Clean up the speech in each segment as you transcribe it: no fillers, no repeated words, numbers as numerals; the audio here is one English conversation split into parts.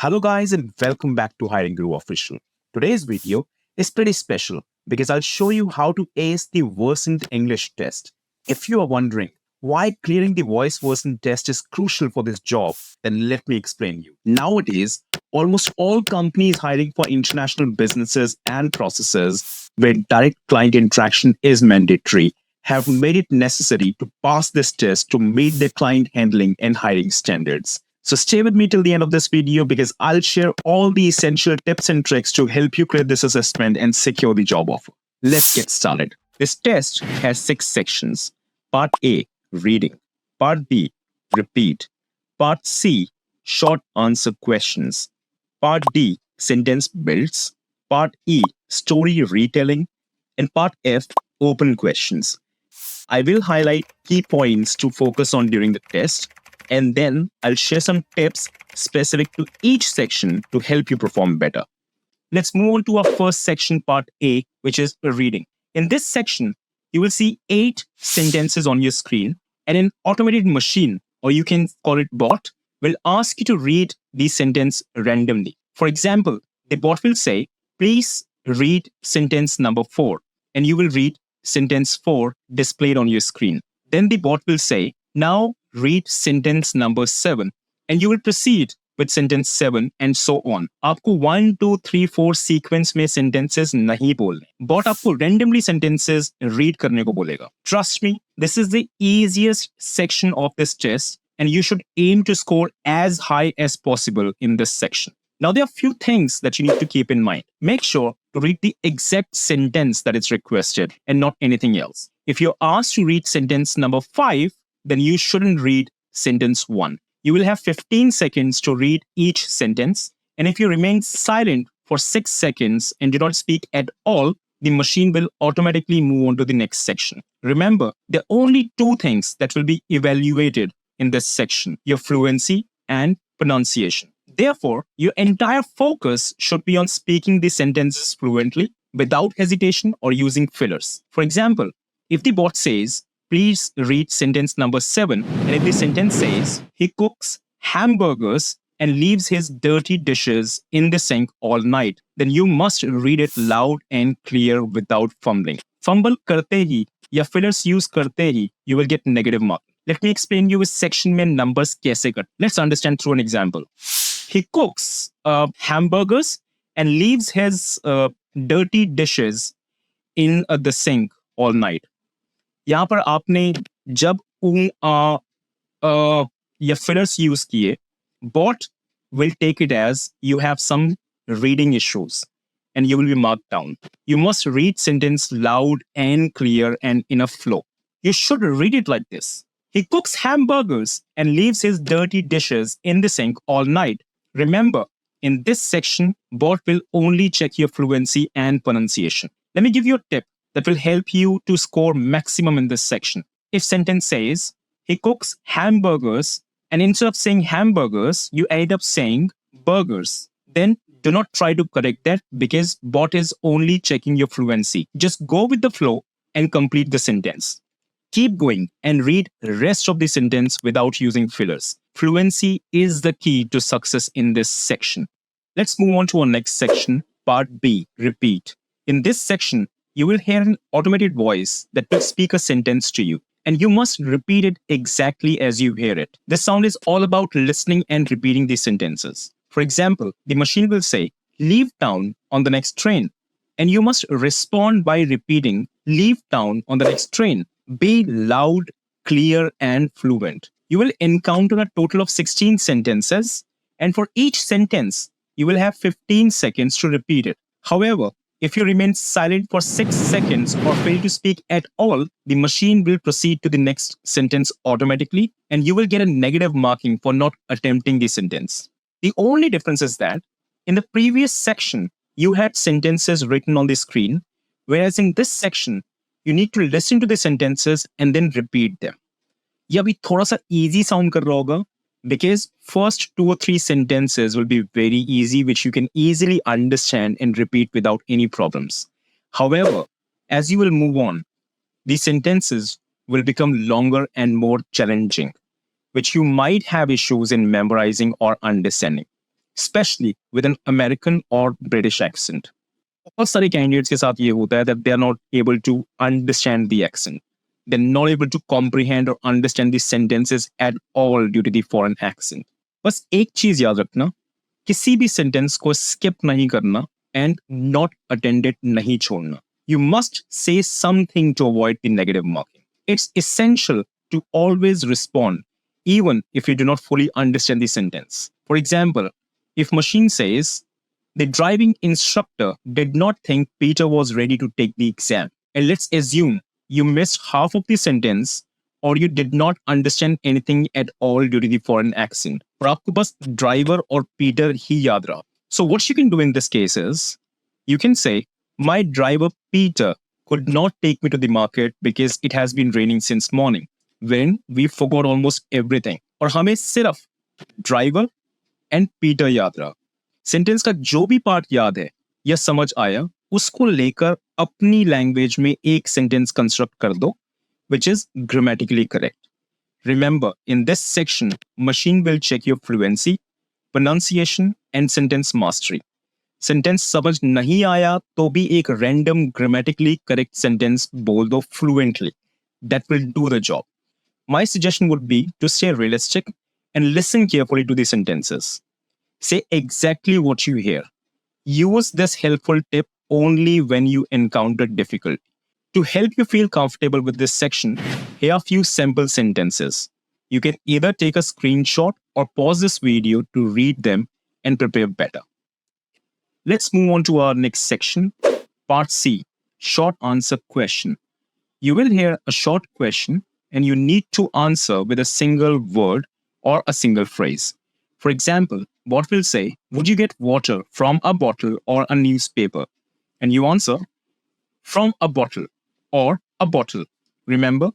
Hello guys and welcome back to Hiring Guru Official. Today's video is pretty special because I'll show you how to ace the Versant English Test. If you are wondering why clearing the Voice Versant Test is crucial for this job, then let me explain you. Nowadays, almost all companies hiring for international businesses and processes where direct client interaction is mandatory have made it necessary to pass this test to meet their client handling and hiring standards. So stay with me till the end of this video because I'll share all the essential tips and tricks to help you clear this assessment and secure the job offer. Let's get started. This test has 6 sections. Part A, reading. Part B, repeat. Part C, short answer questions. Part D, sentence builds. Part E, story retelling. And Part F, open questions. I will highlight key points to focus on during the test, and then I'll share some tips specific to each section to help you perform better. Let's move on to our first section, part A, which is reading. In this section, you will see 8 sentences on your screen, and an automated machine, or you can call it bot, will ask you to read the sentence randomly. For example, the bot will say, please read sentence number 4, and you will read sentence 4 displayed on your screen. Then the bot will say, now read sentence number 7, and you will proceed with sentence 7 and so on. आपको 1, 2, 3, 4 sequence में sentences नहीं बोलने. Bot आपको randomly sentences read करने को बोलेगा. Trust me, this is the easiest section of this test, and you should aim to score as high as possible in this section. Now, there are a few things that you need to keep in mind. Make sure to read the exact sentence that is requested and not anything else. If you're asked to read sentence number 5, then you shouldn't read sentence 1. You will have 15 seconds to read each sentence. And if you remain silent for 6 seconds and do not speak at all, the machine will automatically move on to the next section. Remember, there are only 2 things that will be evaluated in this section: your fluency and pronunciation. Therefore, your entire focus should be on speaking the sentences fluently without hesitation or using fillers. For example, if the bot says, please read sentence number 7, and if the sentence says, he cooks hamburgers and leaves his dirty dishes in the sink all night, then you must read it loud and clear without fumbling. Fumble karte hi ya fillers use karte hi, you will get negative mark. Let me explain you इस section में numbers कैसे कर. Let's understand through an example. He cooks hamburgers and leaves his dirty dishes in the sink all night. यहाँ पर आपने जब या fillers use किए, bot will take it as you have some reading issues and you will be marked down. You must read sentence loud and clear and in a flow. You should read it like this. He cooks hamburgers and leaves his dirty dishes in the sink all night. Remember, in this section, bot will only check your fluency and pronunciation. Let me give you a tip that will help you to score maximum in this section. If sentence says, he cooks hamburgers, and instead of saying hamburgers, you end up saying burgers, then do not try to correct that because bot is only checking your fluency. Just go with the flow and complete the sentence. Keep going and read the rest of the sentence without using fillers. Fluency is the key to success in this section. Let's move on to our next section, part B, repeat. In this section, you will hear an automated voice that will speak a sentence to you, and you must repeat it exactly as you hear it. This sound is all about listening and repeating these sentences. For example, the machine will say, leave town on the next train, and you must respond by repeating, leave town on the next train. Be loud, clear, and fluent. You will encounter a total of 16 sentences, and for each sentence, you will have 15 seconds to repeat it. However, if you remain silent for 6 seconds or fail to speak at all, the machine will proceed to the next sentence automatically, and you will get a negative marking for not attempting the sentence. The only difference is that in the previous section, you had sentences written on the screen, whereas in this section, you need to listen to the sentences and then repeat them. ये अभी थोड़ा सा easy sound कर रहा होगा because first 2 or 3 sentences will be very easy, which you can easily understand and repeat without any problems. However, as you will move on, these sentences will become longer and more challenging, which you might have issues in memorizing or understanding. especially with an American or British accent. बहुत सारे candidates के साथ ये होता है that they are not able to understand the accent. They're not able to comprehend or understand the sentences at all due to the foreign accent. बस एक चीज याद रखना, किसी भी सेंटेंस को स्किप नहीं करना एंड नॉट अटेंडेड नहीं छोड़ना. You must say something to avoid the negative marking. It's essential to always respond, even if you do not fully understand the sentence. For example, if machine says, the driving instructor did not think Peter was ready to take the exam. And let's assume you missed half of the sentence or you did not understand anything at all due to the foreign accent. और आपको बस driver और Peter ही याद रहा. So what you can do in this case is, you can say, my driver Peter could not take me to the market because it has been raining since morning, when we forgot almost everything. और हमें सिर्फ driver and Peter याद रहा. Sentence का जो भी part याद है या समझ आया, उसको लेकर अपनी लैंग्वेज में एक सेंटेंस कंस्ट्रक्ट कर दो which is grammatically correct. Remember, in this section, machine will check your fluency, pronunciation and sentence mastery. Sentence समझ नहीं आया तो भी एक रैंडम ग्रामेटिकली करेक्ट सेंटेंस बोल दो fluently. That will do the job. My suggestion would be to stay realistic and listen carefully to the sentences. Say exactly what you hear. Use this helpful tip only when you encounter difficulty. To help you feel comfortable with this section, here are a few sample sentences. You can either take a screenshot or pause this video to read them and prepare better. Let's move on to our next section, Part C, Short Answer Question. You will hear a short question and you need to answer with a single word or a single phrase. For example, what will say, would you get water from a bottle or a newspaper? And you answer, from a bottle or a bottle. Remember,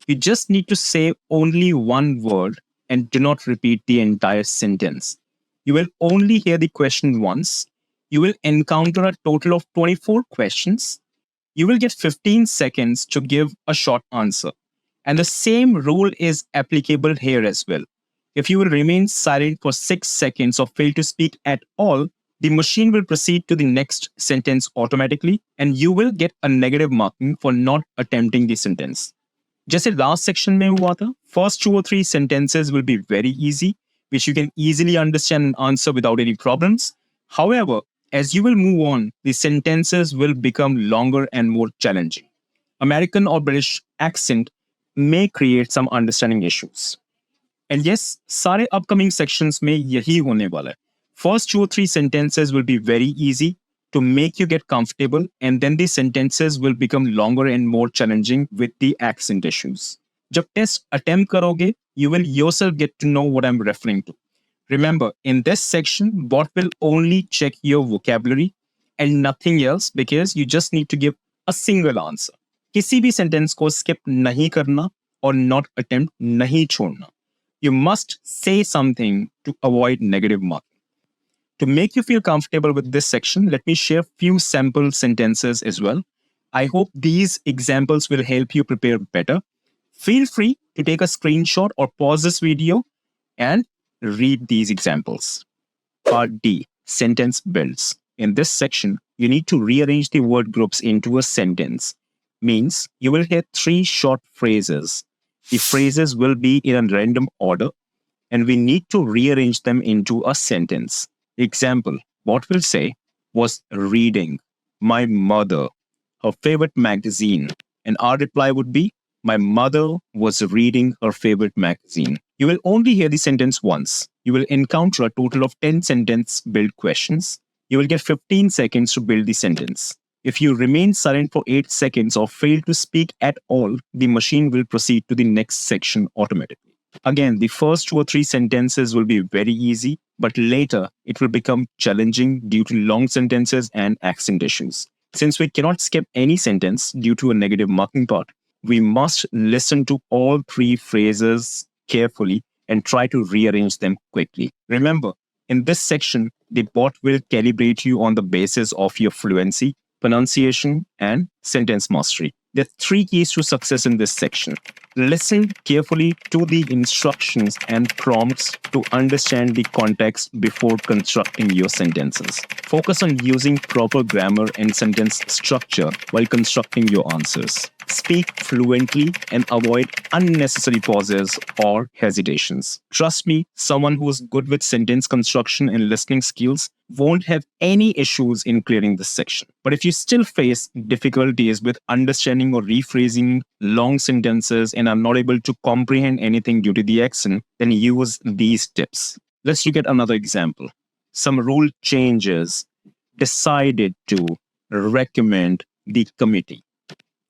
you just need to say only one word and do not repeat the entire sentence. You will only hear the question once. You will encounter a total of 24 questions. You will get 15 seconds to give a short answer. And the same rule is applicable here as well. If you will remain silent for 6 seconds or fail to speak at all, the machine will proceed to the next sentence automatically and you will get a negative marking for not attempting the sentence. जैसे last section में हुआ था, first 2 or 3 sentences will be very easy, which you can easily understand and answer without any problems. However, as you will move on, the sentences will become longer and more challenging. American or British accent may create some understanding issues. And yes, सारे upcoming sections में यही होने वाला है. First 2 or 3 sentences will be very easy to make you get comfortable, and then the sentences will become longer and more challenging with the accent issues. जब test attempt करोगे, you will yourself get to know what I'm referring to. Remember, in this section, bot will only check your vocabulary and nothing else because you just need to give a single answer. किसी भी sentence को skip नहीं करना और not attempt नहीं छोड़ना. You must say something to avoid negative marking. To make you feel comfortable with this section, let me share a few sample sentences as well. I hope these examples will help you prepare better. Feel free to take a screenshot or pause this video and read these examples. Part D, Sentence Builds. In this section, you need to rearrange the word groups into a sentence. Means you will hear 3 short phrases. The phrases will be in a random order and we need to rearrange them into a sentence. Example, what will say was reading my mother, her favorite magazine. And our reply would be, my mother was reading her favorite magazine. You will only hear the sentence once. You will encounter a total of 10 sentence build questions. You will get 15 seconds to build the sentence. If you remain silent for 8 seconds or fail to speak at all, the machine will proceed to the next section automatically. Again, the first 2 or 3 sentences will be very easy, but later it will become challenging due to long sentences and accent issues. Since we cannot skip any sentence due to a negative marking part, we must listen to all 3 phrases carefully and try to rearrange them quickly. Remember, in this section, the bot will calibrate you on the basis of your fluency, pronunciation, and sentence mastery. There are three keys to success in this section. Listen carefully to the instructions and prompts to understand the context before constructing your sentences. Focus on using proper grammar and sentence structure while constructing your answers. Speak fluently and avoid unnecessary pauses or hesitations. Trust me, someone who is good with sentence construction and listening skills won't have any issues in clearing this section. But if you still face difficulties with understanding or rephrasing long sentences and are not able to comprehend anything due to the accent, then use these tips. Let's look at another example. Some rule changes decided to recommend the committee,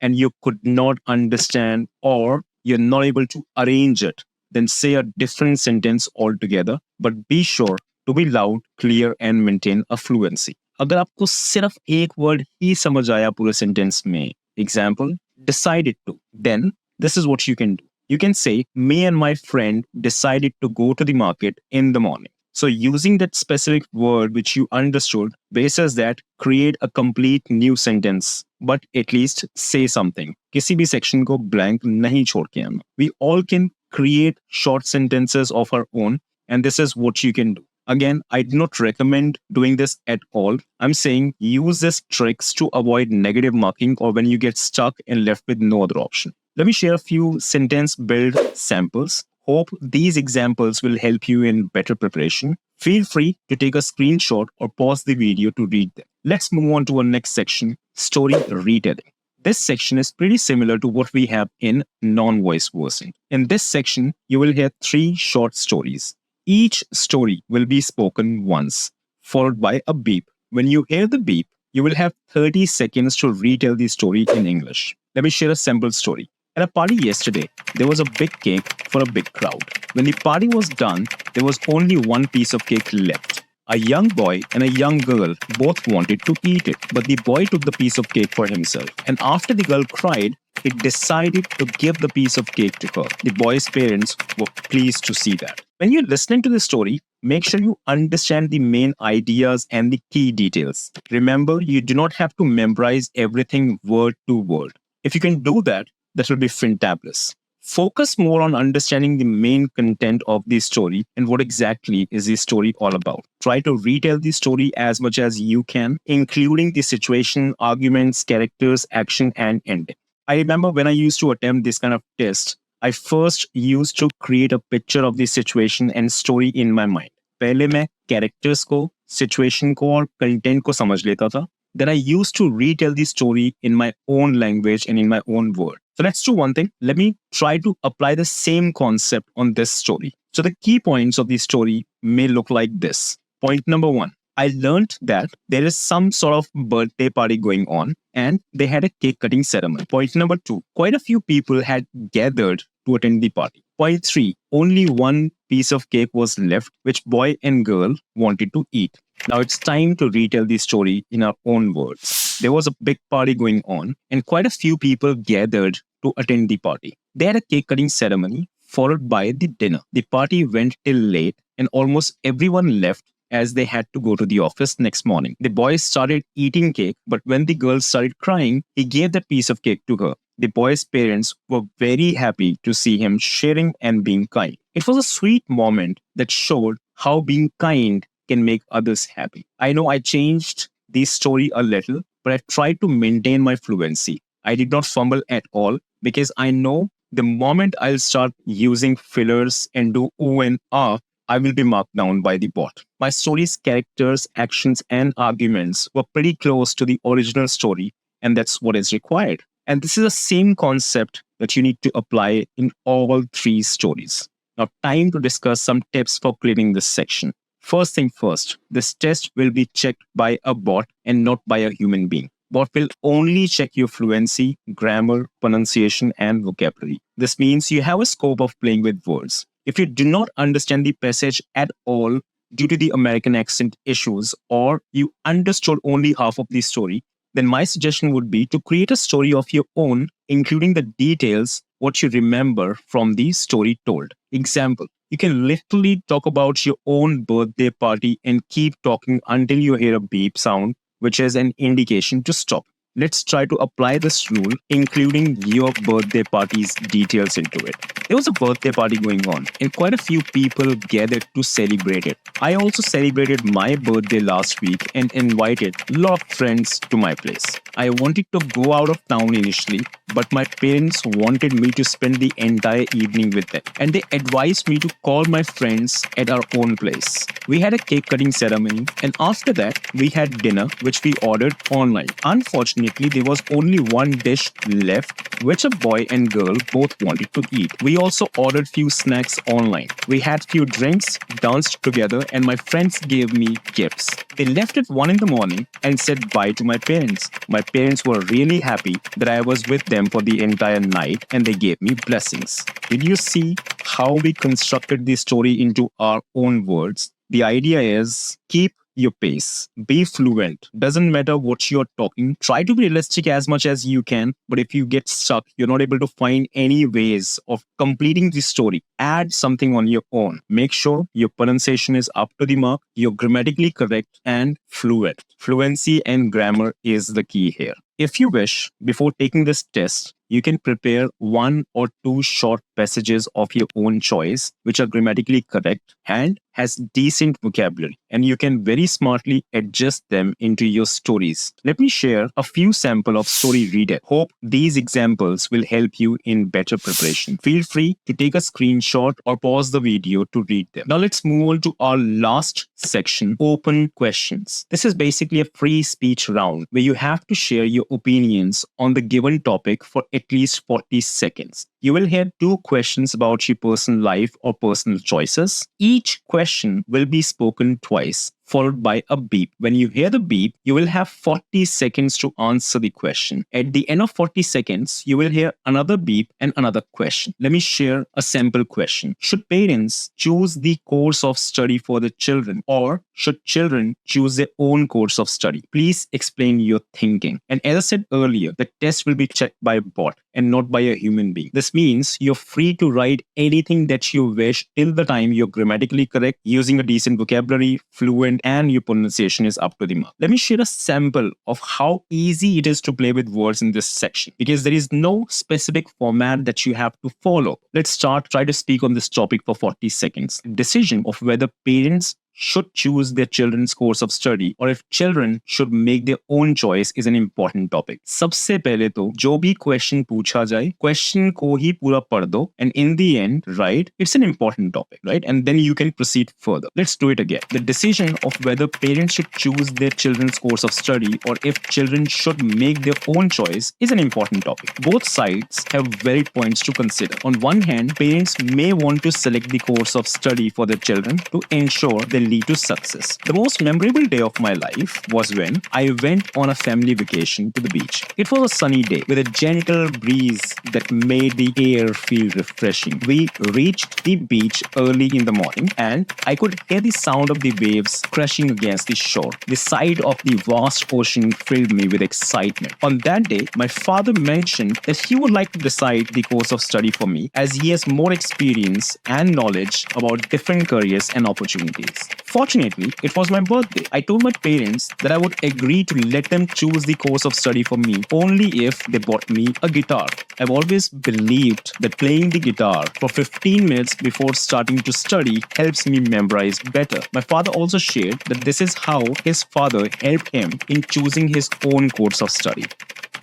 and you could not understand or you're not able to arrange it, then say a different sentence altogether, but be sure to be loud, clear and maintain a fluency. अगर आपको सिर्फ एक word ही समझ आया पूरे sentence में, example, decided to, then this is what you can do. You can say, me and my friend decided to go to the market in the morning. So using that specific word which you understood, basis that, create a complete new sentence, but at least say something. किसी भी section को blank नहीं छोड़ के आना. We all can create short sentences of our own, and this is what you can do. Again, I do not recommend doing this at all. I'm saying use these tricks to avoid negative marking or when you get stuck and left with no other option. Let me share a few sentence build samples. Hope these examples will help you in better preparation. Feel free to take a screenshot or pause the video to read them. Let's move on to our next section, story retelling. This section is pretty similar to what we have in non-voice Versant. In this section, you will hear 3 short stories. Each story will be spoken once, followed by a beep. When you hear the beep, you will have 30 seconds to retell the story in English. Let me share a sample story. At a party yesterday, there was a big cake for a big crowd. When the party was done, there was only one piece of cake left. A young boy and a young girl both wanted to eat it, but the boy took the piece of cake for himself. And after the girl cried, he decided to give the piece of cake to her. The boy's parents were pleased to see that. When you're listening to the story, make sure you understand the main ideas and the key details. Remember, you do not have to memorize everything word to word. If you can do that, that will be fantabulous. Focus more on understanding the main content of the story and what exactly is the story all about. Try to retell the story as much as you can, including the situation, arguments, characters, action, and ending. I remember when I used to attempt this kind of test, I first used to create a picture of the situation and story in my mind. पहले मैं characters को, situation को और content को समझ लेता था. Then I used to retell the story in my own language and in my own word. So let's do one thing. Let me try to apply the same concept on this story. So the key points of the story may look like this. Point number 1. I learned that there is some sort of birthday party going on and they had a cake cutting ceremony. Point number 2. Quite a few people had gathered to attend the party. Point 3. Only one piece of cake was left, which boy and girl wanted to eat. Now it's time to retell the story in our own words. There was a big party going on and quite a few people gathered to attend the party. They had a cake cutting ceremony followed by the dinner. The party went till late and almost everyone left as they had to go to the office next morning. The boy started eating cake, but when the girl started crying, he gave that piece of cake to her. The boy's parents were very happy to see him sharing and being kind. It was a sweet moment that showed how being kind can make others happy. I know I changed the story a little, but I tried to maintain my fluency. I did not fumble at all because I know the moment I'll start using fillers and do ooh and ah, I will be marked down by the bot. My story's characters, actions, and arguments were pretty close to the original story, and that's what is required. And this is the same concept that you need to apply in all 3 stories. Now, time to discuss some tips for clearing this section. First thing first, this test will be checked by a bot and not by a human being. Bot will only check your fluency, grammar, pronunciation, and vocabulary. This means you have a scope of playing with words. If you do not understand the passage at all due to the American accent issues, or you understood only half of the story, then my suggestion would be to create a story of your own, including the details, what you remember from the story told. Example, you can literally talk about your own birthday party and keep talking until you hear a beep sound which is an indication to stop. Let's try to apply this rule, including your birthday party's details into it. There was a birthday party going on, and quite a few people gathered to celebrate it. I also celebrated my birthday last week and invited a lot of friends to my place. I wanted to go out of town initially, but my parents wanted me to spend the entire evening with them, and they advised me to call my friends at our own place. We had a cake cutting ceremony, and after that, we had dinner, which we ordered online. Unfortunately, there was only one dish left, which a boy and girl both wanted to eat. We also ordered few snacks online. We had few drinks, danced together, and my friends gave me gifts. They left at 1 in the morning and said bye to my parents. My parents were really happy that I was with them for the entire night, and they gave me blessings. Did you see how we constructed the story into our own words? The idea is keep your pace. Be fluent. Doesn't matter what you're talking. Try to be realistic as much as you can. But if you get stuck, you're not able to find any ways of completing the story, add something on your own. Make sure your pronunciation is up to the mark, you're grammatically correct and fluent. Fluency and grammar is the key here. If you wish, before taking this test, you can prepare 1 or 2 short passages of your own choice, which are grammatically correct and has decent vocabulary, and you can very smartly adjust them into your stories. Let me share a few samples of story reader. Hope these examples will help you in better preparation. Feel free to take a screenshot or pause the video to read them. Now let's move on to our last section, open questions. This is basically a free speech round where you have to share your opinions on the given topic for at least 40 seconds. You will hear 2 questions about your personal life or personal choices. Each question will be spoken twice, followed by a beep. When you hear the beep, you will have 40 seconds to answer the question. At the end of 40 seconds, you will hear another beep and another question. Let me share a sample question. Should parents choose the course of study for the children, or should children choose their own course of study? Please explain your thinking. And as I said earlier, the test will be checked by a bot and not by a human being. This means you're free to write anything that you wish till the time you're grammatically correct, using a decent vocabulary, fluent, and your pronunciation is up to the mark. Let me share a sample of how easy it is to play with words in this section, because there is no specific format that you have to follow. Let's try to speak on this topic for 40 seconds. Decision of whether parents should choose their children's course of study or if children should make their own choice is an important topic. सबसे पहले तो जो भी question पूछा जाए, question को ही पूरा पढ़ दो, and in the end, right, it's an important topic, right? And then you can proceed further. Let's do it again. The decision of whether parents should choose their children's course of study or if children should make their own choice is an important topic. Both sides have valid points to consider. On one hand, parents may want to select the course of study for their children to ensure they lead to success. The most memorable day of my life was when I went on a family vacation to the beach. It was a sunny day with a gentle breeze that made the air feel refreshing. We reached the beach early in the morning and I could hear the sound of the waves crashing against the shore. The sight of the vast ocean filled me with excitement. On that day, my father mentioned that he would like to decide the course of study for me as he has more experience and knowledge about different careers and opportunities. Fortunately, it was my birthday. I told my parents that I would agree to let them choose the course of study for me only if they bought me a guitar. I've always believed that playing the guitar for 15 minutes before starting to study helps me memorize better. My father also shared that this is how his father helped him in choosing his own course of study.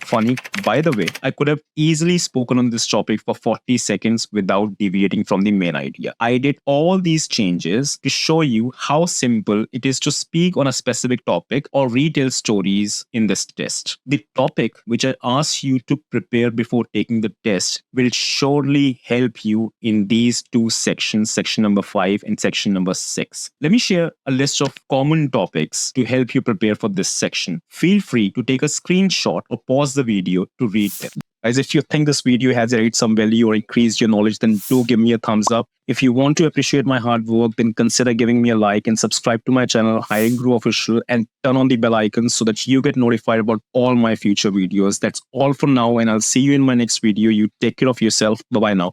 Funny, by the way, I could have easily spoken on this topic for 40 seconds without deviating from the main idea. I did all these changes to show you how simple it is to speak on a specific topic or retell stories in this test. The topic which I asked you to prepare before taking the test will surely help you in these 2 sections, section number 5 and section number 6. Let me share a list of common topics to help you prepare for this section. Feel free to take a screenshot or pause the video to read them. Guys, if you think this video has added some value or increased your knowledge, then do give me a thumbs up. If you want to appreciate my hard work, then consider giving me a like and subscribe to my channel, Hiring Guru Official, and turn on the bell icon so that you get notified about all my future videos. That's all for now, and I'll see you in my next video. You take care of yourself. Bye-bye now.